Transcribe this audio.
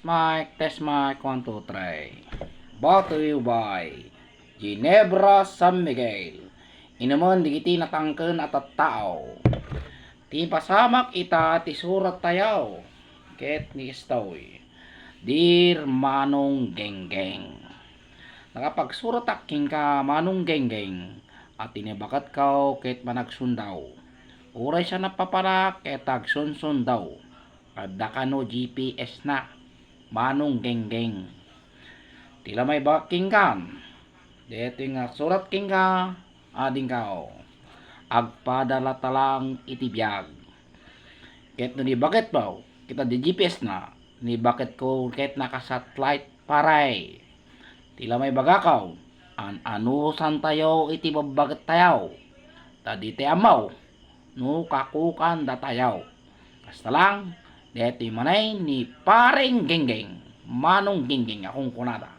test mic, 1, 2, 3. Brought to you by Ginebra San Miguel. Inaman digiti natangken at tao. Ti pasamak ita ti surat tayaw. Ket ni istoy. Dear Manong Genggeng. Nakapagsurat aking ka Manong Genggeng at tinibakat kaw ket managsundaw. Uray siya napaparak ket agsunsun daw. Kadda ka no GPS na. Manong Genggeng. Tila may baking kan. Dito nga surat king ka. Ading kao. Agpadala talang itibiyag. Ket no ni bakit ba? Kita di GPS na. Ni bakit ko ket naka-satellite paray. Tila may bagakaw. Anusan tayo iti babagat tayaw. Tadi te amaw. No kakukan da tayaw. Basta lang. Dito manay ni paring Genggeng. Manong Genggeng akong kunada.